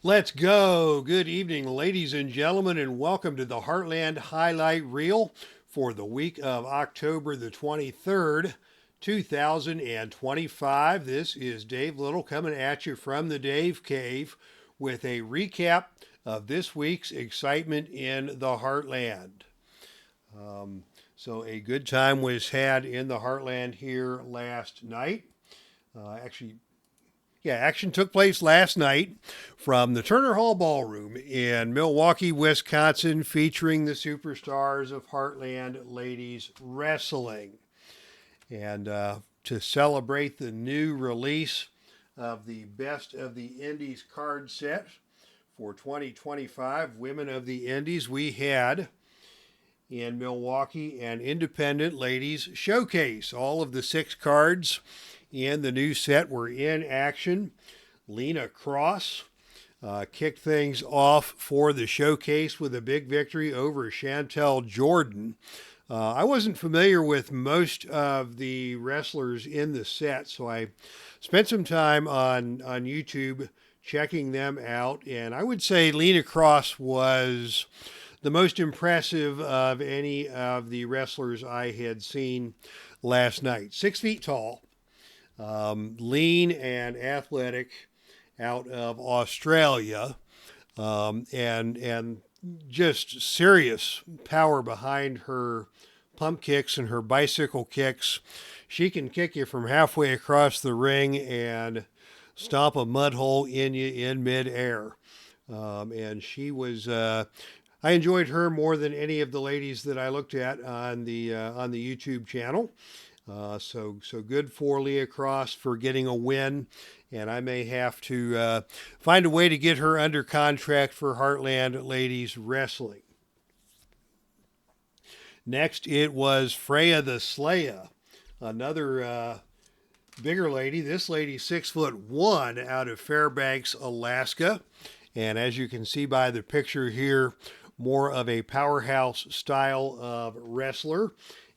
Let's go. Good evening, ladies and gentlemen, and welcome to the Heartland Highlight Reel for the week of October the 23rd, 2025. This is Dave Little coming at you from the Dave Cave with a recap of this week's excitement in the Heartland. So, a good time was had in the Heartland here last night. Actually, action took place last night from the Turner Hall Ballroom in Milwaukee, Wisconsin, featuring the superstars of Heartland Ladies Wrestling. And to celebrate the new release of the Best of the Indies card set for 2025, Women of the Indies, we had in Milwaukee an Independent Ladies Showcase. All of the 6 cards in the new set were in action. Lena Cross kicked things off for the showcase with a big victory over Chantel Jordan. I wasn't familiar with most of the wrestlers in the set, so I spent some time on YouTube checking them out, and I would say Lena Cross was the most impressive of any of the wrestlers I had seen last night. 6 feet tall. Lean and athletic out of Australia, and just serious power behind her pump kicks and her bicycle kicks. She can kick you from halfway across the ring and stomp a mud hole in you in midair. And she was. I enjoyed her more than any of the ladies that I looked at on the YouTube channel. So good for Leah Cross for getting a win, and I may have to find a way to get her under contract for Heartland Ladies Wrestling. Next, it was Freya the Slaya, another bigger lady. This lady's 6'1" out of Fairbanks, Alaska, and as you can see by the picture here, more of a powerhouse style of wrestler.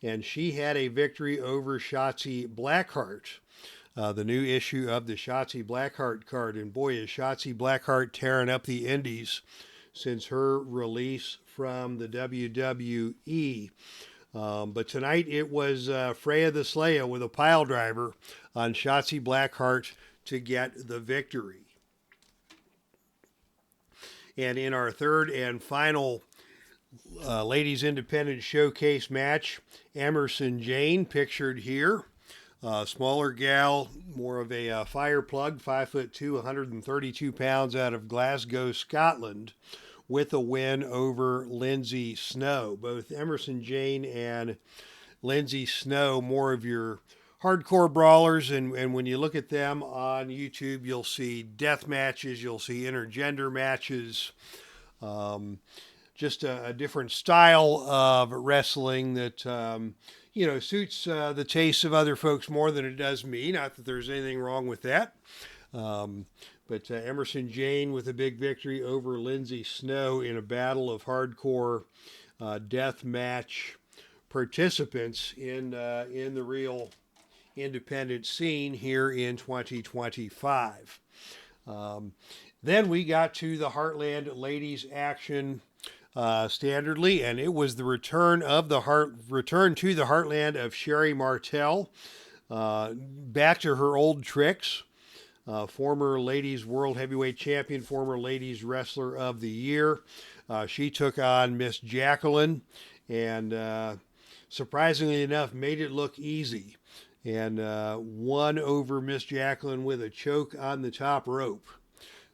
And she had a victory over Shotzi Blackheart, the new issue of the Shotzi Blackheart card. And boy, is Shotzi Blackheart tearing up the indies since her release from the WWE. But tonight it was Freya the Slaya with a pile driver on Shotzi Blackheart to get the victory. And in our third and final Ladies Independent Showcase match, Emerson Jane, pictured here. Smaller gal, more of a fire plug, 5'2", 132 pounds out of Glasgow, Scotland, with a win over Lindsay Snow. Both Emerson Jane and Lindsay Snow, more of your hardcore brawlers, and when you look at them on YouTube, you'll see death matches, you'll see intergender matches. Just a different style of wrestling that, suits the tastes of other folks more than it does me. Not that there's anything wrong with that. But Emerson Jane with a big victory over Lindsay Snow in a battle of hardcore death match participants in the real independent scene here in 2025. Then we got to the Heartland Ladies action standardly, and it was the return to the Heartland of Sherri Martel, back to her old tricks. Former Ladies World Heavyweight Champion, former Ladies Wrestler of the Year. She took on Miss Jacqueline, and surprisingly enough, made it look easy, and won over Miss Jacqueline with a choke on the top rope.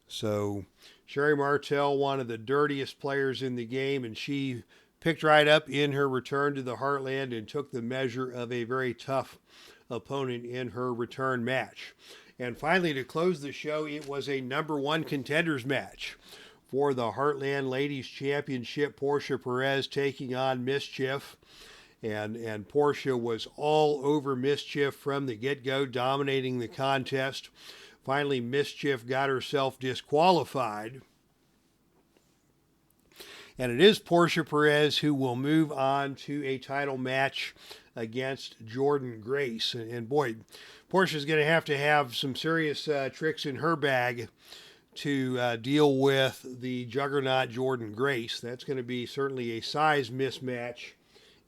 So Sherri Martel, one of the dirtiest players in the game, and she picked right up in her return to the Heartland and took the measure of a very tough opponent in her return match. And finally, to close the show, it was a number 1 contenders match for the Heartland Ladies Championship. Portia Perez taking on Mischief. And Portia was all over Mischief from the get-go, dominating the contest. Finally, Mischief got herself disqualified. And it is Portia Perez who will move on to a title match against Jordan Grace. And boy, Portia's going to have some serious tricks in her bag to deal with the juggernaut Jordan Grace. That's going to be certainly a size mismatch,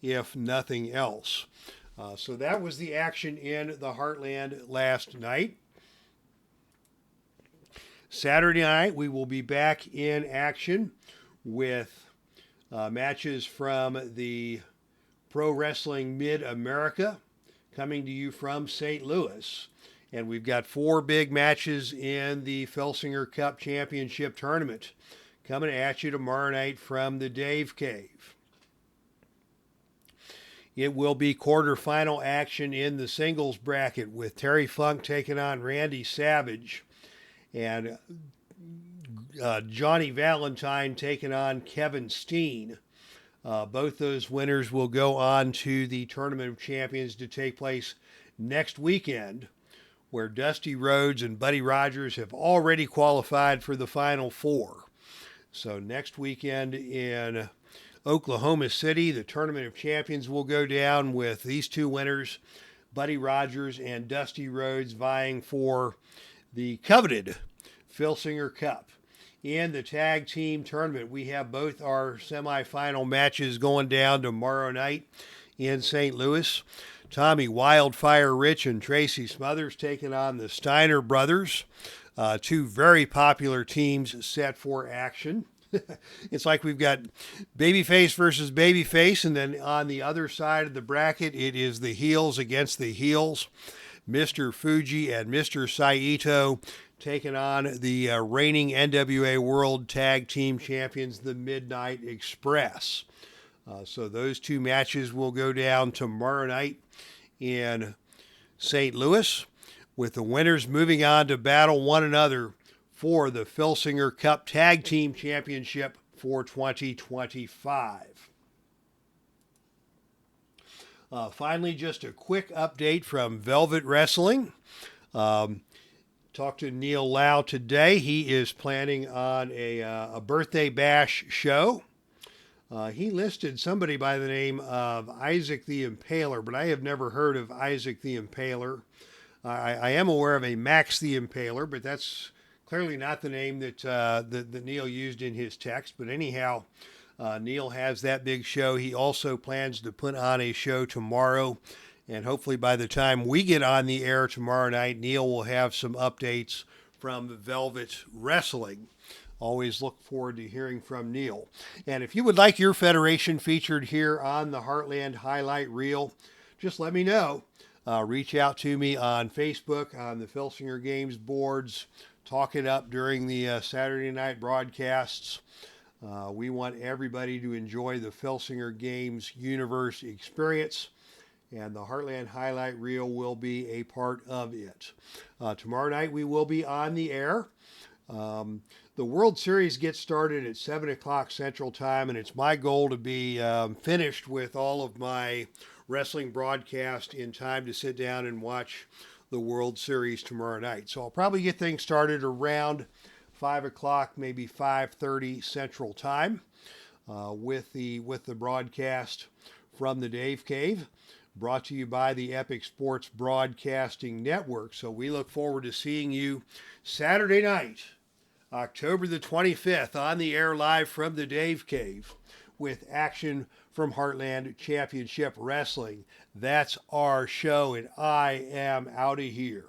if nothing else. So that was the action in the Heartland last night. Saturday night, we will be back in action with matches from the Pro Wrestling Mid-America coming to you from St. Louis. And we've got 4 big matches in the Filsinger Cup Championship Tournament coming at you tomorrow night from the Dave Cave. It will be quarterfinal action in the singles bracket with Terry Funk taking on Randy Savage and Johnny Valentine taking on Kevin Steen. Both those winners will go on to the Tournament of Champions to take place next weekend, where Dusty Rhodes and Buddy Rogers have already qualified for the Final Four. So next weekend in Oklahoma City, the Tournament of Champions will go down with these 2 winners, Buddy Rogers and Dusty Rhodes, vying for the coveted Filsinger Cup. In the tag team tournament, we have both our semifinal matches going down tomorrow night in St. Louis. Tommy Wildfire Rich and Tracy Smothers taking on the Steiner brothers, 2 very popular teams set for action. It's like we've got babyface versus babyface, and then on the other side of the bracket, it is the heels against the heels. Mr. Fuji and Mr. Saito taking on the reigning NWA World Tag Team Champions, the Midnight Express. So those 2 matches will go down tomorrow night in St. Louis, with the winners moving on to battle one another for the Filsinger Cup Tag Team Championship for 2025. Finally, just a quick update from Velvet Wrestling. Talked to Neil Lau today. He is planning on a birthday bash show. He listed somebody by the name of Isaac the Impaler, but I have never heard of Isaac the Impaler. I am aware of a Max the Impaler, but that's clearly not the name that Neil used in his text. But anyhow, Neil has that big show. He also plans to put on a show tomorrow, and hopefully by the time we get on the air tomorrow night, Neil will have some updates from Velvet Wrestling. Always look forward to hearing from Neil. And if you would like your federation featured here on the Heartland Highlight Reel, just let me know. Reach out to me on Facebook, on the Filsinger Games boards. Talk it up during the Saturday night broadcasts. We want everybody to enjoy the Filsinger Games universe experience, and the Heartland Highlight Reel will be a part of it. Tomorrow night we will be on the air. The World Series gets started at 7 o'clock Central Time, and it's my goal to be finished with all of my wrestling broadcast in time to sit down and watch the World Series tomorrow night. So I'll probably get things started around 5 o'clock, maybe 5:30 Central Time, with the broadcast from the Dave Cave, brought to you by the Epic Sports Broadcasting Network. So we look forward to seeing you Saturday night, October the 25th, on the air live from the Dave Cave with action from Heartland Championship Wrestling. That's our show, and I am out of here.